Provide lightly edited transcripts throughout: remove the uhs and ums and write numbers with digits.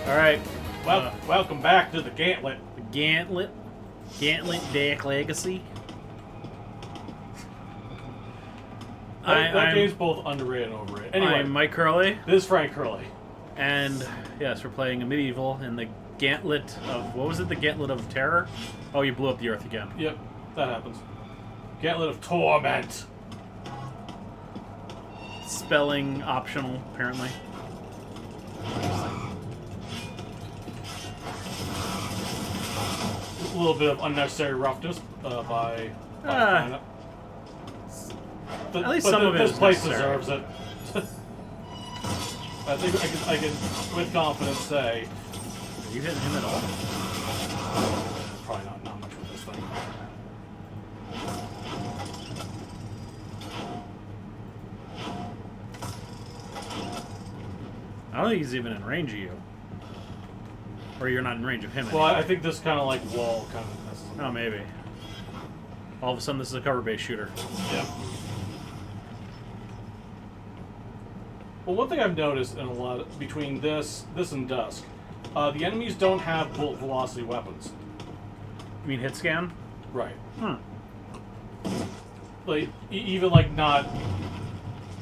Alright. Well, welcome back to the GANTlet. The GANTlet. GANTlet Deck Legacy. That game's both underrated and overrated. Anyway, I'm Mike Curley. this is Frank Curley. And, yes, we're playing a medieval in the GANTlet of... What was it? The GANTlet of Terror? Oh, you blew up the Earth again. Yep, that happens. GANTlet of Torment. Spelling optional, apparently. A little bit of unnecessary roughness by At least some of it this is place necessary. deserves it. I think I can with confidence say. Are you hitting him at all? Probably not much with this thing. I don't think he's even in range of you. Or you're not in range of him Well, anymore. I think this kind of like wall kind of messes. Oh, maybe. All of a sudden, this is a cover-based shooter. Yeah. Well, one thing I've noticed in a lot between this and Dusk, the enemies don't have bullet velocity weapons. You mean hit scan? Right. Hmm. Like even like not.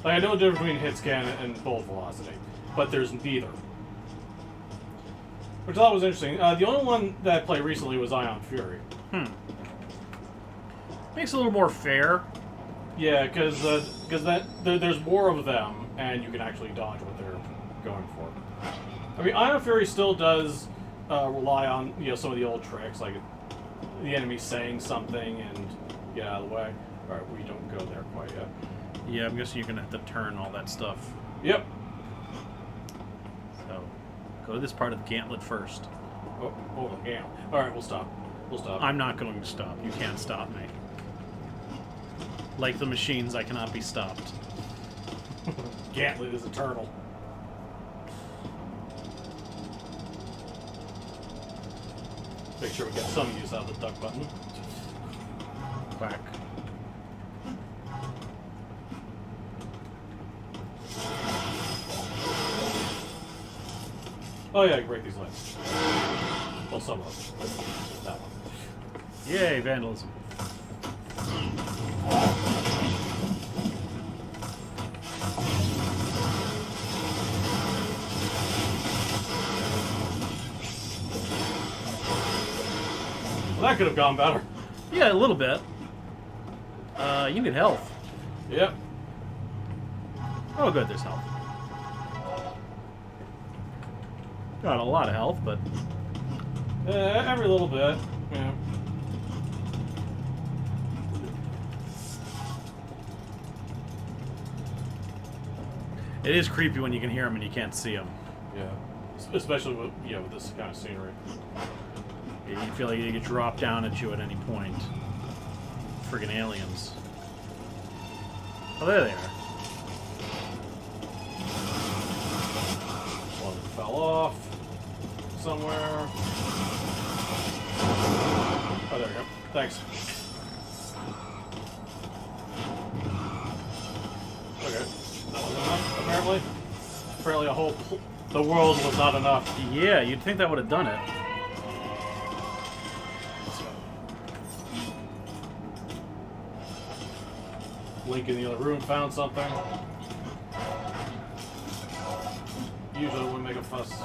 Like I know the difference between hit scan and bullet velocity, but there's neither. Which I thought was interesting. The only one that I played recently was Ion Fury. Makes it a little more fair. Yeah, because there's more of them, and you can actually dodge what they're going for. I mean, Ion Fury still does rely on some of the old tricks, like the enemy saying something and get out of the way. All right, we don't go there quite yet. Yeah, I'm guessing you're gonna have to turn all that stuff. Yep. So, go to this part of the GANTlet first. Oh, yeah. All right, we'll stop. We'll stop. I'm not going to stop. You can't stop me. Like the machines, I cannot be stopped. GANTlet is eternal. Make sure we get some use out of the duck button. Quack. Oh yeah, I can break these legs. Well, some of them. That one. Yay, vandalism. Well, that could have gone better. Yeah, a little bit. You need health. Yep. Oh, good, there's health. Got a lot of health, but... Every little bit. Yeah. It is creepy when you can hear them and you can't see them. Yeah. Especially with with this kind of scenery. You feel like they could drop down at you at any point. Friggin' aliens. Oh, there they are. One fell off somewhere. Oh, there we go. Thanks. Okay. That wasn't enough, apparently. Apparently the world was not enough. Yeah, you'd think that would have done it. Link in the other room found something. Usually I wouldn't make a fuss with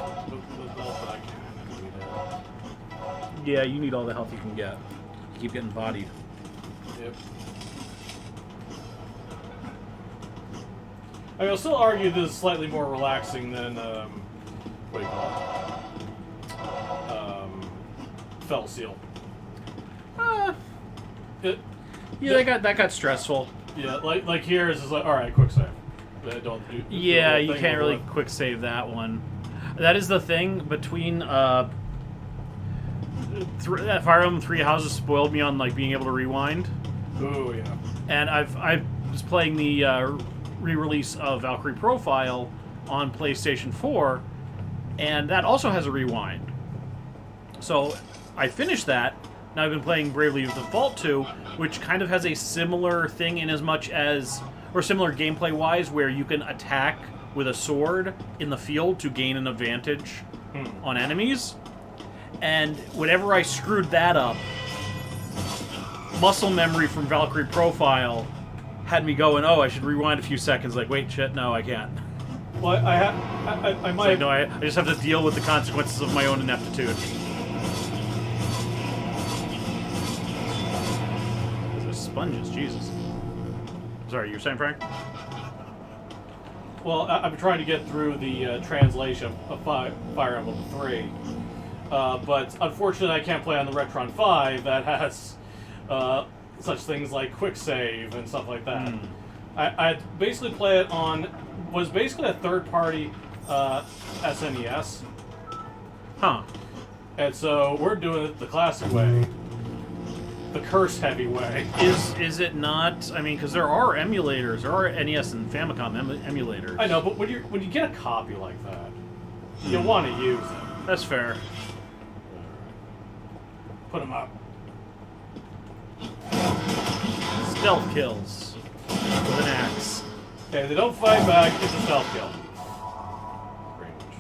health, but I can't. Yeah, you need all the health you can get. You keep getting bodied. Yep. I mean, I'll still argue this is slightly more relaxing than, what do you call it? Fell Seal. That got stressful. Yeah, like here is just like, alright, quick save. Don't do, Yeah, you thing can't really with- quick save that one. That is the thing between Fire Emblem Three Houses spoiled me on like being able to rewind. Ooh, yeah. And I was playing the re-release of Valkyrie Profile on PlayStation 4, and that also has a rewind. So I finished that. Now I've been playing Bravely Default 2, which kind of has a similar thing in as much as, or similar gameplay-wise, where you can attack with a sword in the field to gain an advantage on enemies. And whenever I screwed that up, muscle memory from Valkyrie Profile had me going, oh, I should rewind a few seconds. Like, wait, shit, no, I can't. Well, I might... Like, no, I just have to deal with the consequences of my own ineptitude. Those sponges, Jesus. Sorry, you were saying, Frank? Well, I'm trying to get through the translation of Fire Emblem 3. But unfortunately, I can't play on the Retron 5 that has such things like quick save and stuff like that. I basically play it on... was basically a third-party SNES. Huh. And so we're doing it the classic way. The curse-heavy way. Is it not... I mean, because there are emulators. There are NES and Famicom emulators. I know, but when you get a copy like that, you want to use it. That's fair. Put them up. Stealth kills. With an axe. Okay, they don't fight back, it's a stealth kill. Pretty much.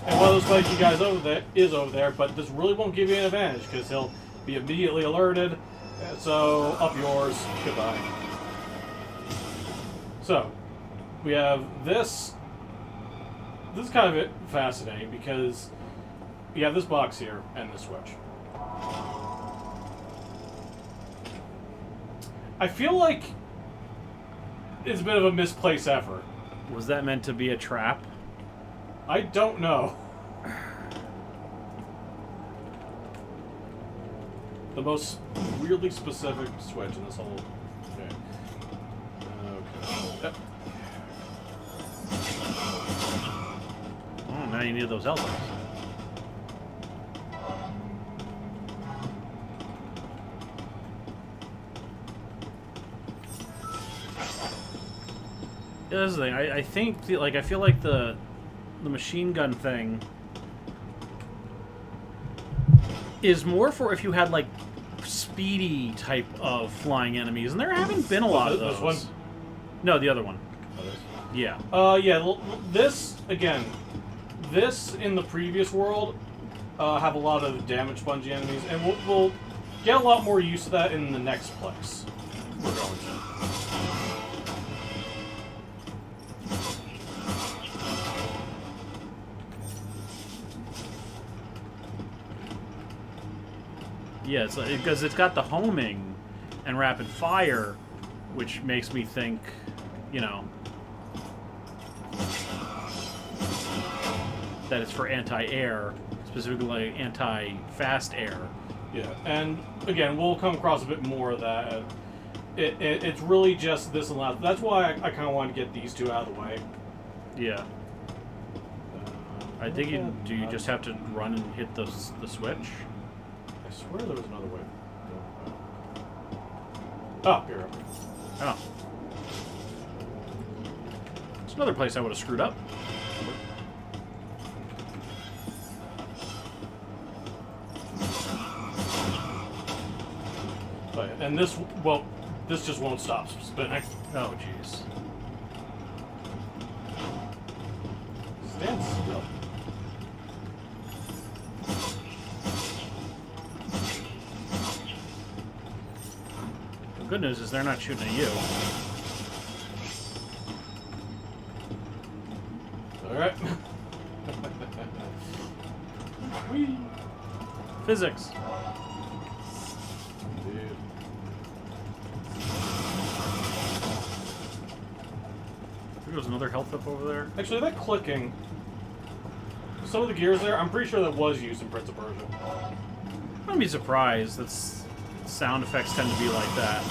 And one of those spiky guys is over there, but this really won't give you an advantage, because he'll be immediately alerted. So, up yours. Goodbye. So, we have this. This is kind of fascinating, because you have this box here, and this switch. I feel like it's a bit of a misplaced effort. Was that meant to be a trap? I don't know. The most weirdly specific switch in this whole thing. Okay. Yep. Oh, now you need those elbows. Yeah, this is the thing. I think, I feel like the machine gun thing is more for if you had, like, speedy type of flying enemies, and there haven't been a lot of those. This one? No, the other one. Yeah. Yeah, this, again, this in the previous world have a lot of damage spongy enemies, and we'll get a lot more use of that in the next place we're going to. Yeah, it's because it's got the homing and rapid fire, which makes me think, you know, that it's for anti-air, specifically anti-fast air. Yeah, and again, we'll come across a bit more of that. It's really just this and that. That's why I kind of want to get these two out of the way. Yeah. I think you just have to run and hit the switch? I swear there was another way. Oh, here. Oh. It's another place I would have screwed up. Oh, yeah. And this, well, this just won't stop spinning. Oh, jeez. Stand still. The good news is they're not shooting at you. Alright. Whee! Physics. Dude. There's another health up over there. Actually, that clicking, some of the gears there, I'm pretty sure that was used in Prince of Persia. I wouldn't be surprised. Sound effects tend to be like that.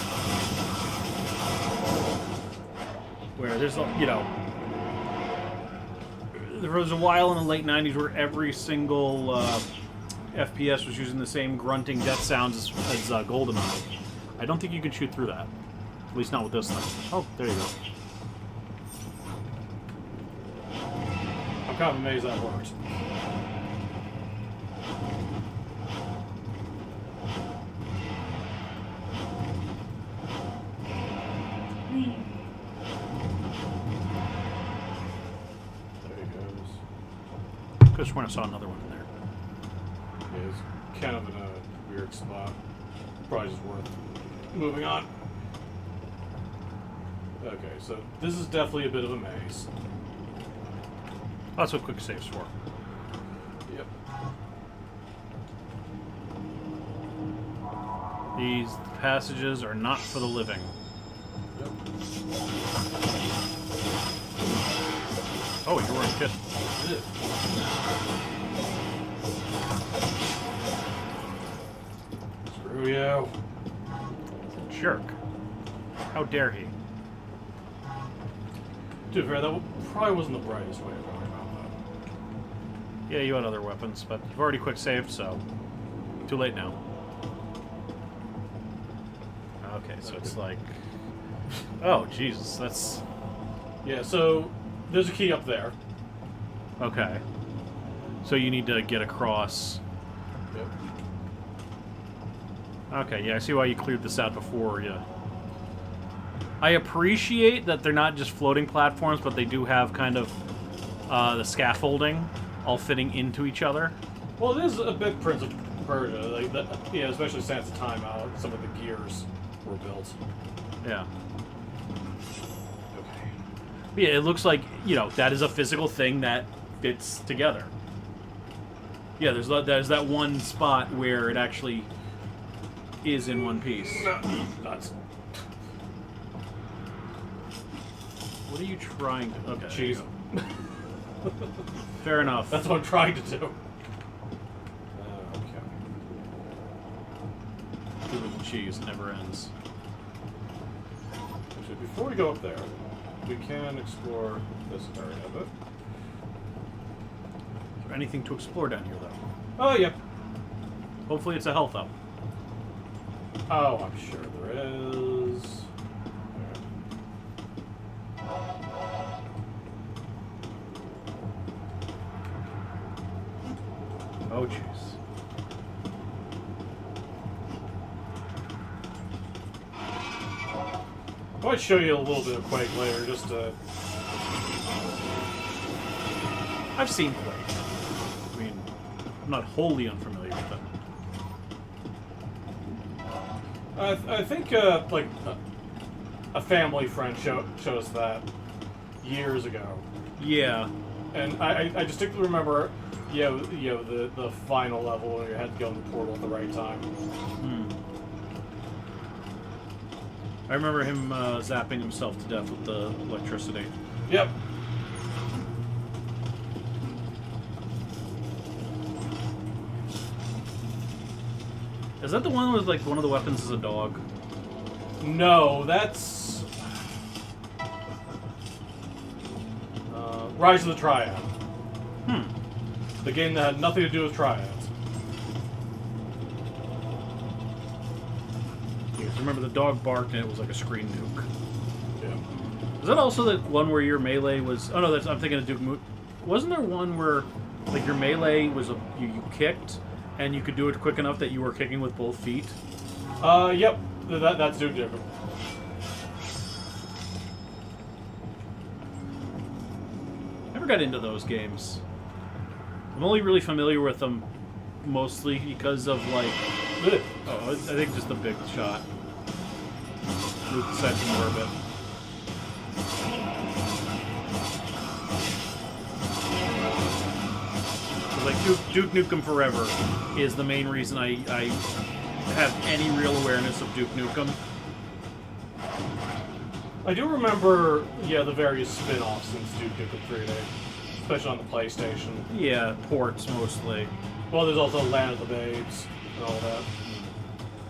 Where there's, you know, there was a while in the late 90s where every single FPS was using the same grunting death sounds as GoldenEye. I don't think you can shoot through that. At least not with this thing. Oh, there you go. I'm kind of amazed that worked. could have sworn I saw another one in there. Yeah, it's kind of in a weird spot. Probably just worth moving on. Okay, so this is definitely a bit of a maze. That's what quick saves for. Yep. These passages are not for the living. Yep. Oh, you weren't kidding. Screw you. Jerk. How dare he? To be fair, that probably wasn't the brightest way of going about that. Yeah, you had other weapons, but you've already quick saved, so too late now. Okay, so it's like, oh Jesus, that's Yeah, so there's a key up there. okay. So you need to get across. Yep. Okay, yeah, I see why you cleared this out before. Yeah. I appreciate that they're not just floating platforms, but they do have kind of the scaffolding all fitting into each other. Well, it is a bit Prince of Persia, like that. Yeah, especially since the time out, some of the gears were built. Yeah. Okay. Yeah, it looks like, you know, that is a physical thing that fits together. Yeah, there's that one spot where it actually is in one piece. Nuts. What are you trying to... Okay. Cheese. Fair enough. That's what I'm trying to do. Okay. Too little cheese never ends. Actually, before we go up there, we can explore this area a bit. Is there anything to explore down here, though? Oh, yep. Hopefully it's a health up. Oh, I'm sure there is. Oh, jeez. I might show you a little bit of Quake later, just to... I've seen Quake. I mean, I'm not wholly unfamiliar with it. I think, like, a family friend showed us that years ago. Yeah. And I distinctly remember, the final level where you had to go in the portal at the right time. I remember him zapping himself to death with the electricity. Yep. Is that the one with, like, one of the weapons is a dog? No, that's... Rise of the Triad. The game that had nothing to do with Triads. Yes, remember the dog barked and it was like a screen nuke. Yeah. Is that also the one where your melee was... Oh, no, that's, I'm thinking of Duke Moot. Wasn't there one where, like, your melee was you kicked, and you could do it quick enough that you were kicking with both feet? Yep. That's Duke Nukem. Never got into those games. I'm only really familiar with them mostly because of, like... Oh, I think just the big shot. Move the section more a bit. Like, Duke Nukem Forever is the main reason I have any real awareness of Duke Nukem. I do remember, the various spin-offs since Duke Nukem 3D, especially on the PlayStation. Yeah, ports mostly. Well, there's also Land of the Babes and all that.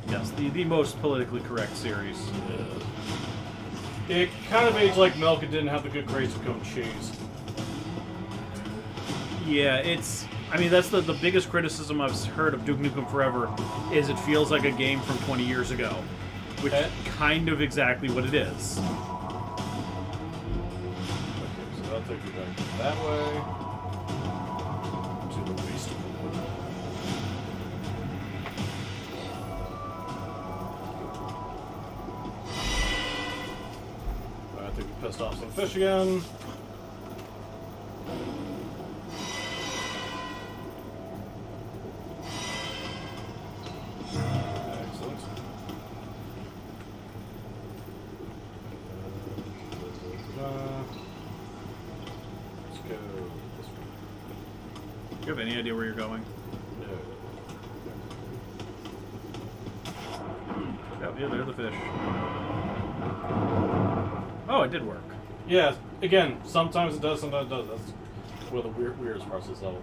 Yes, the most politically correct series. It kind of aged like milk and didn't have the good grace of goat cheese. Yeah, it's... I mean, that's the biggest criticism I've heard of Duke Nukem Forever, is it feels like a game from 20 years ago. Which is kind of exactly what it is. Okay, so that'll take you back that way. To the waste of the wood. I think we pissed off some fish again. any idea where you're going. No. Yeah, there's the fish. Oh, it did work. Yeah, again, sometimes it does, sometimes it doesn't. That's one of the weirdest parts of this level.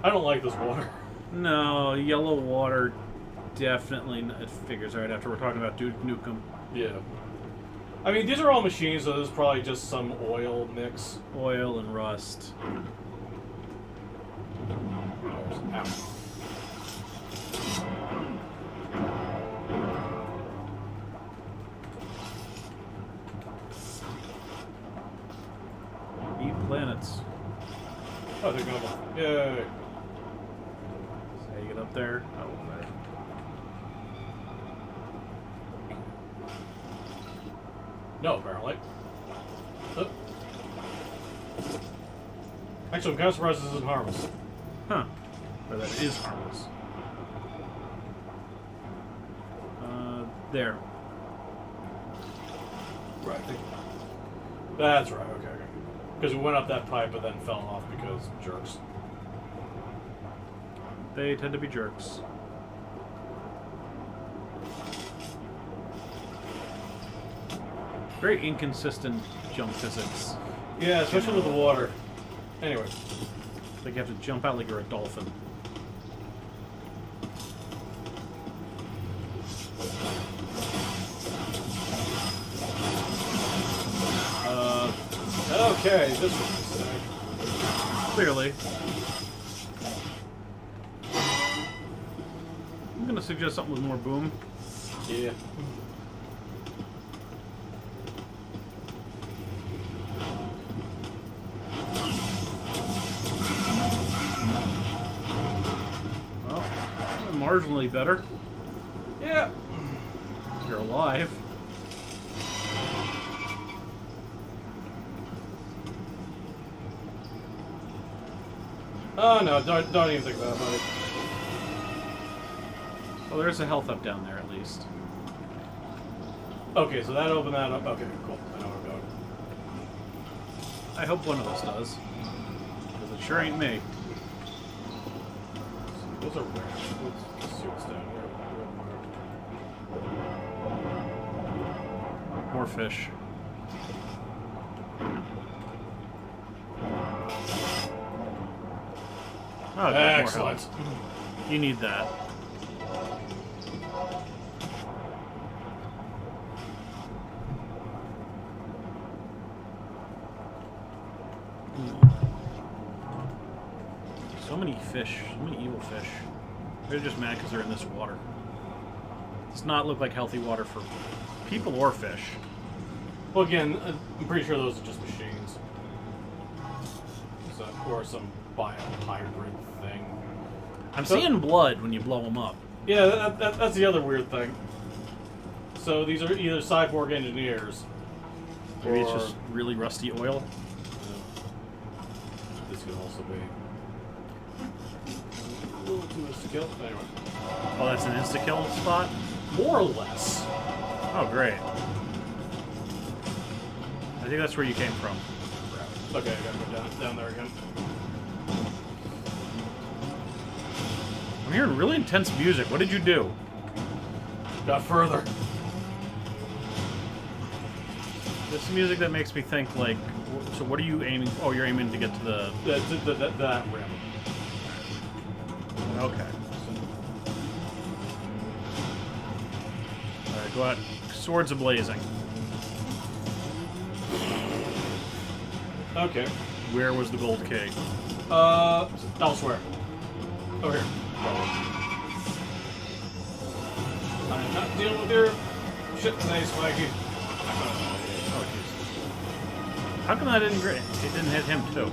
I don't like this water. No, yellow water definitely. It figures right after we're talking about Duke Nukem. Yeah. I mean, these are all machines, so there's probably just some oil mix. Oil and rust. Ow. Eat planets. Oh, they're going. Yay. So how you get up there? Oh, there. No, apparently. Oh. Actually, I'm kind of surprised this isn't harmless. Huh. Or that it is harmless. There. Right. That's right. Okay. Because we went up that pipe and then fell off because jerks. They tend to be jerks. Very inconsistent jump physics. Yeah, especially with the water. Anyway. Like you have to jump out like you're a dolphin. Okay, this was a mistake. Clearly. I'm gonna suggest something with more boom. Yeah. Well, marginally better. Yeah. You're alive. Oh no, don't even think about it, buddy. Well, there's a health up down there at least. Okay, so that opened that up. Okay, cool. I know where I'm going. I hope one of us does. Because it sure ain't me. Those are rare. Let's see what's down here. More fish. Oh, got more Excellent. health. You need that. So many fish. So many evil fish. They're just mad because they're in this water. Does not look like healthy water for people or fish. Well, again, I'm pretty sure those are just machines. So, or some bio-hybrid thing. I'm seeing blood when you blow them up. Yeah, that's the other weird thing. So these are either cyborg engineers, Maybe it's just really rusty oil. This could also be a little too much to kill. Anyway, Oh, that's an insta-kill spot? more or less. Oh, great. I think that's where you came from. Okay, I gotta go down there again. I'm hearing really intense music. What did you do? Got further. This is music that makes me think, like, so what are you aiming for? Oh, you're aiming to get to the... That rim. Okay. Alright, go out. Swords ablazing. Okay. Where was the gold key? Elsewhere. Over here. I'm not dealing with your shit today, Spikey. Oh, Jesus. How come that didn't... It didn't hit him, too?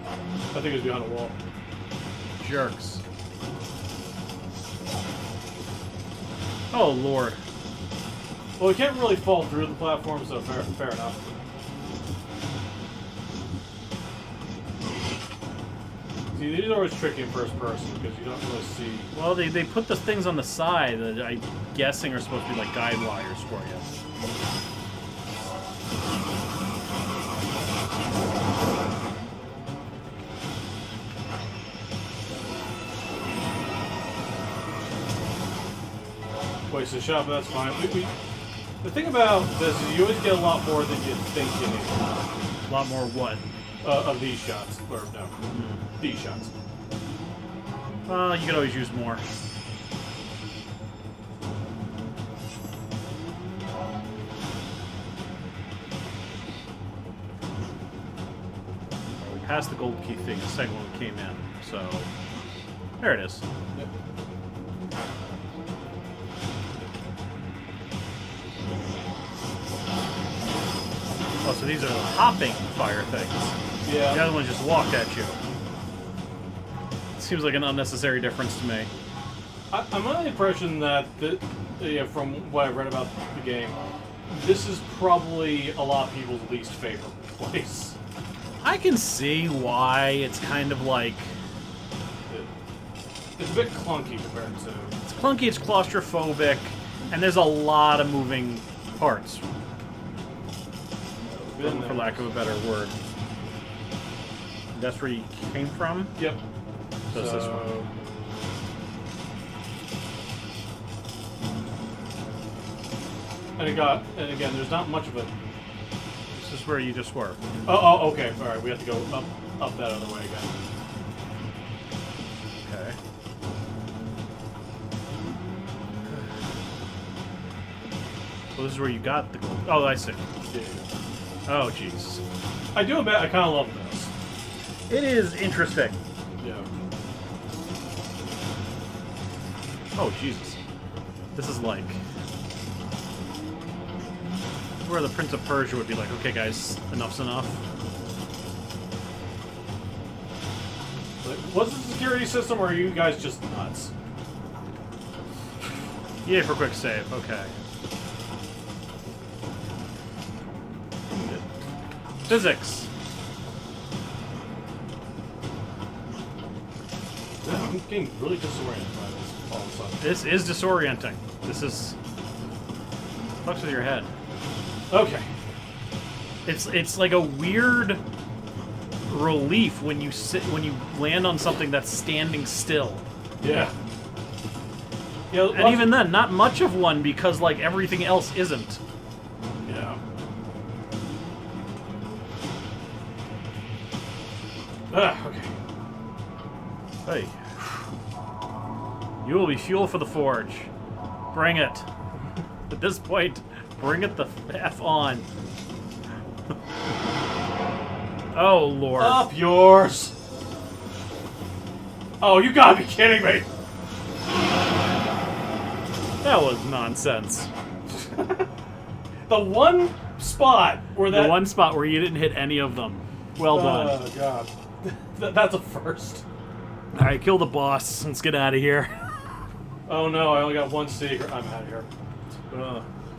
I think it was behind a wall. Jerks. Oh, Lord. Well, we can't really fall through the platform, so fair enough. See, these are always tricky in first person because you don't really see. Well, they put the things on the side that I'm guessing are supposed to be like guide wires for you. waste a shot, but that's fine. The thing about this is you always get a lot more than you think you need. A lot more what? Of these shots. Or, no. These shots. You could always use more. We passed the gold key thing the second one we came in, so... There it is. Yep. Oh, so these are the hopping fire things. Yeah. The other one just walked at you. Seems like an unnecessary difference to me. I'm under the impression that, from what I've read about the game, this is probably a lot of people's least favorite place. I can see why it's kind of like... It's a bit clunky compared to... It's clunky, it's claustrophobic, and there's a lot of moving parts. For lack of a better word. That's where you came from? Yep. So it's this one. And again, there's not much of a... This is where you just were. Oh, okay. Alright, we have to go up that other way again. Okay. Well, this is where you got the gold. Oh, I see. Yeah. Oh, jeez. I do admit, I kind of love this. It is interesting. Yeah. Oh, Jesus. This is like... where the Prince of Persia would be like, okay, guys, enough's enough. Like, what's the security system, or are you guys just nuts? Yay for quick save, okay. Physics. Yeah, I'm getting really disoriented by this all of a sudden. This is disorienting. This is... fucks with your head. Okay. It's like a weird relief when you land on something that's standing still. Yeah. Yeah. And even then, not much of one because like everything else isn't. Yeah. Okay. Hey. You will be fuel for the forge. Bring it. At this point, bring it the F on. Oh, Lord. Up yours! Oh, you gotta be kidding me! That was nonsense. The one spot where that... The one spot where you didn't hit any of them. Well done. Oh, God. That's a first. Alright, kill the boss. Let's get out of here. Oh, no, I only got one secret. I'm out of here.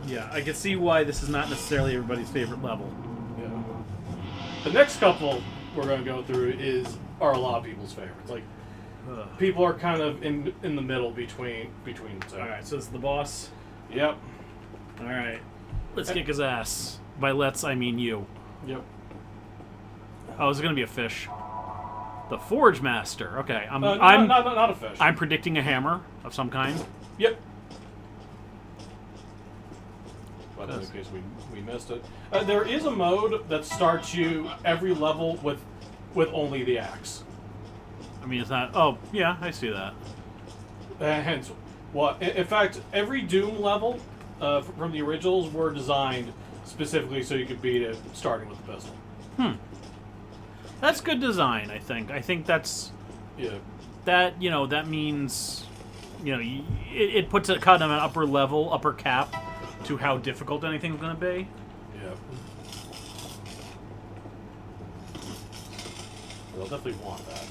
Yeah, I can see why this is not necessarily everybody's favorite level. Yeah. The next couple we're going to go through are a lot of people's favorites. Like, people are kind of in the middle between the two. Alright, so this is the boss. Yep. Alright. Let's kick his ass. By let's, I mean you. Yep. Oh, is it going to be a fish? The Forge Master. Okay, I'm not a fish. I'm predicting a hammer of some kind. Yep. But in case we missed it, there is a mode that starts you every level with only the axe. I mean, it's not... Oh, yeah, I see that. Hence, in fact, every Doom level from the originals were designed specifically so you could beat it starting with the pistol. That's good design, I think. I think that's... Yeah. That, you know, that means... You know, it puts a kind of an upper cap to how difficult anything's going to be. Yeah. They'll definitely want that.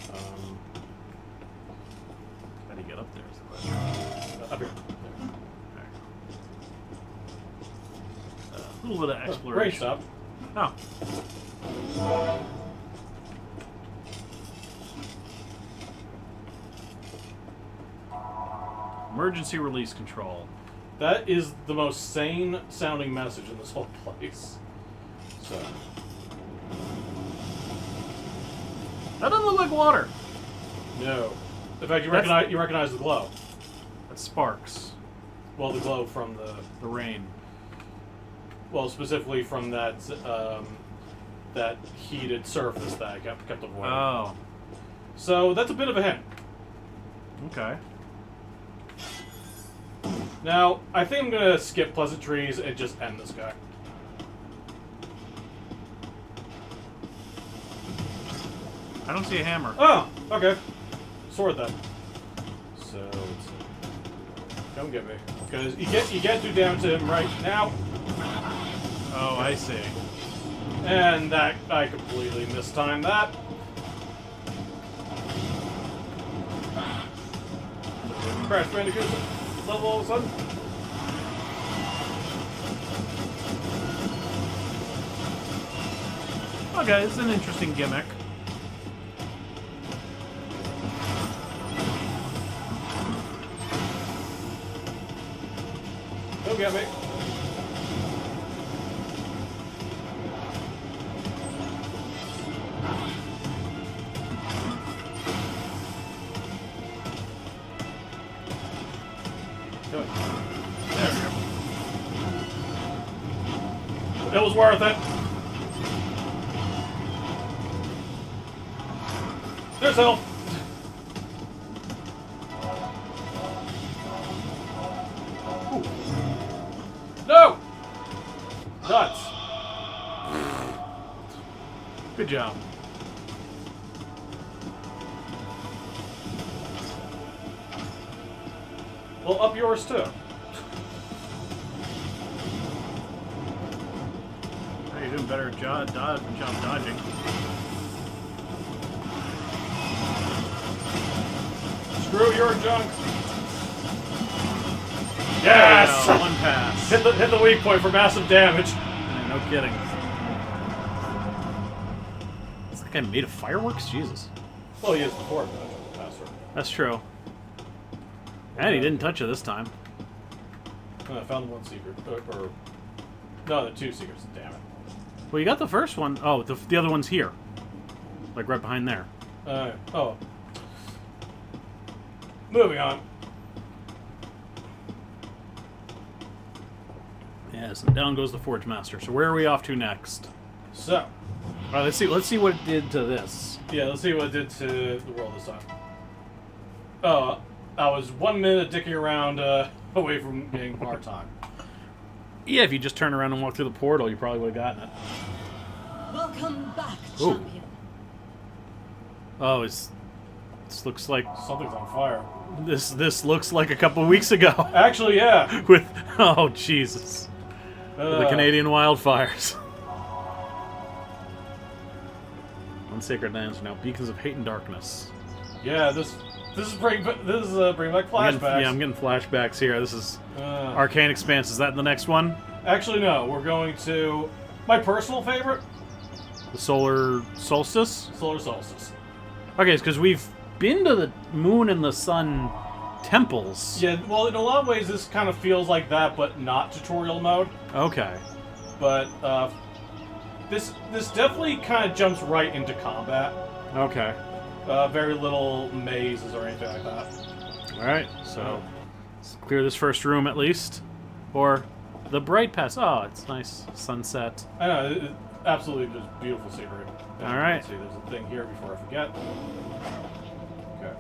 How do you get up there is the question. Up here. A little bit of exploration. Great stop. Oh. Emergency release control. That is the most sane sounding message in this whole place. So. That doesn't look like water. No. In fact, you recognize the glow. That's sparks. well, the glow from The rain. well, specifically from that that heated surface that I kept avoiding. Oh. So that's a bit of a hint. Okay. Now, I think I'm gonna skip pleasantries and just end this guy. I don't see a hammer. Oh, okay. Sword then. So let's come get me, because you can't do damage to him right now. Oh, I see. And that I completely mistimed that. Crash Bandicoot level all of a sudden. Okay, it's an interesting gimmick. Don't get me. Good. There we go. It was worth it. There's help. No! Nuts. Good job. Well, up yours too. Oh, you're doing better job dodging. Screw your junk. There Yes! you go, one pass. Hit the weak point for massive damage. Yeah, no kidding. Is that guy made of fireworks? Jesus. Well, he is before faster. That's true. And he didn't touch it this time. I found the one secret. Or no, the two secrets. Damn it. Well, you got the first one. Oh, the other one's here. Like right behind there. Oh. Moving on. Yes, and down goes the Forge Master. So where are we off to next? So, All right, let's see what it did to this. yeah, let's see what it did to the world this time. Oh, I was 1 minute dicking around away from getting hard time. Yeah, if you just turn around and walk through the portal, you probably would have gotten it. Welcome back, Ooh. champion. Oh, this looks like Something's on fire. this looks like a couple weeks ago. Actually, yeah. With oh Jesus, the Canadian wildfires. Unsacred lands are now beacons of hate and darkness. Yeah, this is bring back flashbacks. I'm getting flashbacks here. This is Uh, Arcane Expanse. Is that the next one? Actually, no. We're going to my personal favorite, The Solar Solstice? Solar Solstice. Okay, it's because we've been to the moon and the sun temples. Yeah, well, in a lot of ways, this kind of feels like that, but not tutorial mode. Okay. But this definitely kind of jumps right into combat. Okay. Very little mazes or anything like that. Alright, so let's clear this first room at least. Or the Bright Pass. Oh, it's nice. Sunset. I know, it absolutely just beautiful scenery. All right. Let's see, there's a thing here before I forget. Okay.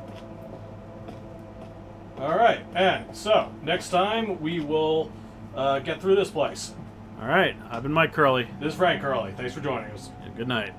Alright, and so, next time we will get through this place. Alright, I've been Mike Curley. This is Frank Curley. Thanks for joining us. Good night.